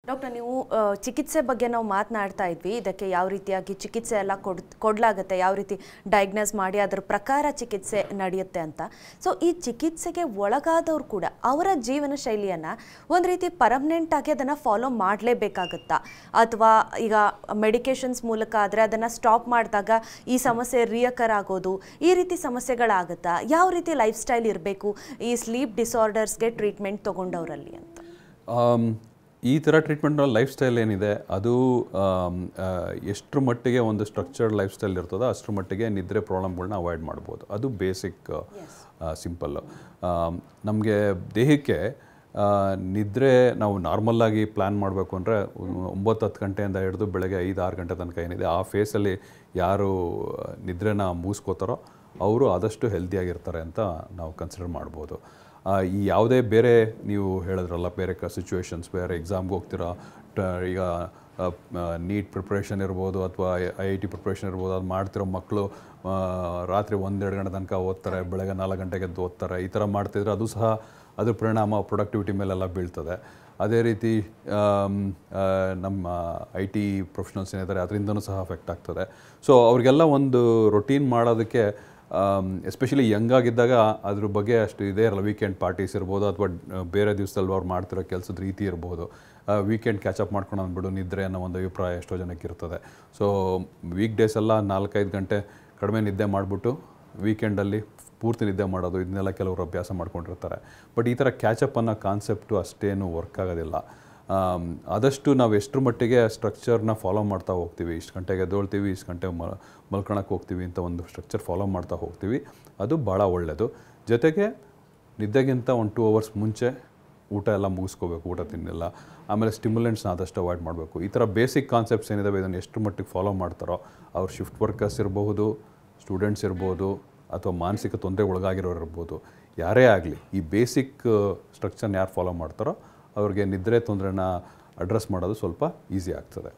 Doctor, ನೀವು ಚಿಕಿತ್ಸೆ ಬಗ್ಗೆ ನಾವು ಮಾತನಾಡ್ತಾ ಇದ್ವಿ. ಇದಕ್ಕೆ ಯಾವ ರೀತಿಯಾಗಿ ಚಿಕಿತ್ಸೆ ಎಲ್ಲ ಕೊಡಲಾಗುತ್ತೆ, ಯಾವ ರೀತಿ ಡಯಾಗ್ನೋಸ್ ಮಾಡಿ ಅದರ ಪ್ರಕಾರ ಚಿಕಿತ್ಸೆ ನಡೆಯುತ್ತೆ ಅಂತ. ಸೊ ಈ ಚಿಕಿತ್ಸೆಗೆ ಒಳಗಾದವರು ಕೂಡ ಅವರ ಜೀವನ ಶೈಲಿಯನ್ನು ಒಂದು ರೀತಿ ಪರ್ಮನೆಂಟ್ ಆಗಿ ಅದನ್ನು ಫಾಲೋ ಮಾಡಲೇಬೇಕಾಗುತ್ತಾ, ಅಥವಾ ಈಗ ಮೆಡಿಕೇಶನ್ಸ್ ಮೂಲಕ ಆದರೆ ಅದನ್ನು ಸ್ಟಾಪ್ ಮಾಡಿದಾಗ ಈ ಸಮಸ್ಯೆ ರಿಯಕರ್ ಆಗೋದು, ಈ ರೀತಿ ಸಮಸ್ಯೆಗಳಾಗುತ್ತಾ? ಯಾವ ರೀತಿ ಲೈಫ್ ಸ್ಟೈಲ್ ಇರಬೇಕು ಈ ಸ್ಲೀಪ್ ಡಿಸಾರ್ಡರ್ಸ್ಗೆ ಟ್ರೀಟ್ಮೆಂಟ್ ತೊಗೊಂಡವರಲ್ಲಿ ಅಂತ? ಈ ಥರ ಟ್ರೀಟ್ಮೆಂಟ್ನಲ್ಲಿ ಲೈಫ್ ಸ್ಟೈಲ್ ಏನಿದೆ ಅದು ಎಷ್ಟರ ಮಟ್ಟಿಗೆ ಒಂದು ಸ್ಟ್ರಕ್ಚರ್ಡ್ ಲೈಫ್ ಸ್ಟೈಲ್ ಇರ್ತದೋ ಅಷ್ಟರ ಮಟ್ಟಿಗೆ ನಿದ್ರೆ ಪ್ರಾಬ್ಲಮ್ಗಳನ್ನ ಅವಾಯ್ಡ್ ಮಾಡ್ಬೋದು. ಅದು ಬೇಸಿಕ್ ಸಿಂಪಲ್ಲು. ನಮಗೆ ದೇಹಕ್ಕೆ ನಿದ್ರೆ ನಾವು ನಾರ್ಮಲ್ಲಾಗಿ ಪ್ಲ್ಯಾನ್ ಮಾಡಬೇಕು ಅಂದರೆ 9-10 ಗಂಟೆಯಿಂದ ಹಿಡಿದು ಬೆಳಗ್ಗೆ 5-6 ಗಂಟೆ ತನಕ ಏನಿದೆ ಆ ಫೇಸಲ್ಲಿ ಯಾರು ನಿದ್ರೆನ ಮುಗಿಸ್ಕೋತಾರೋ ಅವರು ಆದಷ್ಟು ಹೆಲ್ದಿಯಾಗಿರ್ತಾರೆ ಅಂತ ನಾವು ಕನ್ಸಿಡರ್ ಮಾಡ್ಬೋದು. ಈ ಯಾವುದೇ ಬೇರೆ ನೀವು ಹೇಳಿದ್ರಲ್ಲ, ಬೇರೆ ಸಿಚುವೇಶನ್ಸ್, ಬೇರೆ ಎಕ್ಸಾಮ್ಗೆ ಹೋಗ್ತೀರಾ, ಈಗ ನೀಟ್ ಪ್ರಿಪ್ರೇಷನ್ ಇರ್ಬೋದು ಅಥವಾ IIT ಪ್ರಿಪ್ರೇಷನ್ ಇರ್ಬೋದು, ಅದು ಮಾಡ್ತಿರೋ ಮಕ್ಕಳು ರಾತ್ರಿ 1-2 ಗಂಟೆ ತನಕ ಓದ್ತಾರೆ, ಬೆಳಗ್ಗೆ 4 ಗಂಟೆಗೆ ಎದ್ದು ಓದ್ತಾರೆ. ಈ ಥರ ಮಾಡ್ತಿದ್ರೆ ಅದು ಸಹ ಅದ್ರ ಪರಿಣಾಮ ಪ್ರೊಡಕ್ಟಿವಿಟಿ ಮೇಲೆಲ್ಲ ಬೀಳ್ತದೆ. ಅದೇ ರೀತಿ ನಮ್ಮ IT ಪ್ರೊಫೆಷನಲ್ಸ್ ಏನಿದ್ದಾರೆ ಅದರಿಂದನೂ ಸಹ ಅಫೆಕ್ಟ್ ಆಗ್ತದೆ. ಸೊ ಅವ್ರಿಗೆಲ್ಲ ಒಂದು ರೊಟೀನ್ ಮಾಡೋದಕ್ಕೆ ಎಸ್ಪೆಷಲಿ ಯಂಗಾಗಿದ್ದಾಗ ಅದ್ರ ಬಗ್ಗೆ ಅಷ್ಟು ಇದೇ ಇರಲ್ಲ. ವೀಕೆಂಡ್ ಪಾರ್ಟೀಸ್ ಇರ್ಬೋದು ಅಥವಾ ಬೇರೆ ದಿವಸದಲ್ಲಿ ಅವ್ರು ಮಾಡ್ತಿರೋ ಕೆಲಸದ ರೀತಿ ಇರ್ಬೋದು. ವೀಕೆಂಡ್ ಕ್ಯಾಚಪ್ ಮಾಡ್ಕೊಂಡು ಅಂದ್ಬಿಡು ನಿದ್ರೆ ಅನ್ನೋ ಒಂದು ಅಭಿಪ್ರಾಯ ಎಷ್ಟೋ ಜನಕ್ಕೆ ಇರ್ತದೆ. ಸೊ ವೀಕ್ ಡೇಸೆಲ್ಲ 4-5 ಗಂಟೆ ಕಡಿಮೆ ನಿದ್ದೆ ಮಾಡಿಬಿಟ್ಟು ವೀಕೆಂಡಲ್ಲಿ ಪೂರ್ತಿ ನಿದ್ದೆ ಮಾಡೋದು, ಇದನ್ನೆಲ್ಲ ಕೆಲವರು ಅಭ್ಯಾಸ ಮಾಡ್ಕೊಂಡಿರ್ತಾರೆ. ಬಟ್ ಈ ಥರ ಕ್ಯಾಚಪ್ ಅನ್ನೋ ಕಾನ್ಸೆಪ್ಟು ಅಷ್ಟೇನು ವರ್ಕ್ ಆಗೋದಿಲ್ಲ. ಆದಷ್ಟು ನಾವು ಎಷ್ಟರ ಮಟ್ಟಿಗೆ ಸ್ಟ್ರಕ್ಚರ್ನ ಫಾಲೋ ಮಾಡ್ತಾ ಹೋಗ್ತೀವಿ, ಇಷ್ಟು ಗಂಟೆಗೆ ಎದ್ದೇಳ್ತೀವಿ, ಇಷ್ಟು ಗಂಟೆ ಮಲ್ಕೊಳಕ್ಕೆ ಹೋಗ್ತೀವಿ ಅಂತ ಒಂದು ಸ್ಟ್ರಕ್ಚರ್ ಫಾಲೋ ಮಾಡ್ತಾ ಹೋಗ್ತೀವಿ, ಅದು ಭಾಳ ಒಳ್ಳೆಯದು. ಜೊತೆಗೆ ನಿದ್ದೆಗಿಂತ 1-2 ಅವರ್ಸ್ ಮುಂಚೆ ಊಟ ಎಲ್ಲ ಮುಗಿಸ್ಕೋಬೇಕು, ಊಟ ತಿನ್ನೆಲ್ಲ. ಆಮೇಲೆ ಸ್ಟಿಮ್ಯುಲೆಂಟ್ಸ್ನ ಆದಷ್ಟು ಅವಾಯ್ಡ್ ಮಾಡಬೇಕು. ಈ ಥರ ಬೇಸಿಕ್ ಕಾನ್ಸೆಪ್ಟ್ಸ್ ಏನಿದಾವೆ ಇದನ್ನು ಎಷ್ಟು ಮಟ್ಟಿಗೆ ಫಾಲೋ ಮಾಡ್ತಾರೋ ಅವ್ರು ಶಿಫ್ಟ್ ವರ್ಕರ್ಸ್ ಇರಬಹುದು, ಸ್ಟೂಡೆಂಟ್ಸ್ ಇರ್ಬೋದು, ಅಥವಾ ಮಾನಸಿಕ ತೊಂದರೆ ಒಳಗಾಗಿರೋರು ಇರ್ಬೋದು, ಯಾರೇ ಆಗಲಿ ಈ ಬೇಸಿಕ್ ಸ್ಟ್ರಕ್ಚರ್ನ ಯಾರು ಫಾಲೋ ಮಾಡ್ತಾರೋ ಅವ್ರಿಗೆ ನಿದ್ರೆ ತೊಂದರೆನ ಅಡ್ರೆಸ್ ಮಾಡೋದು ಸ್ವಲ್ಪ ಈಸಿ ಆಗ್ತದೆ.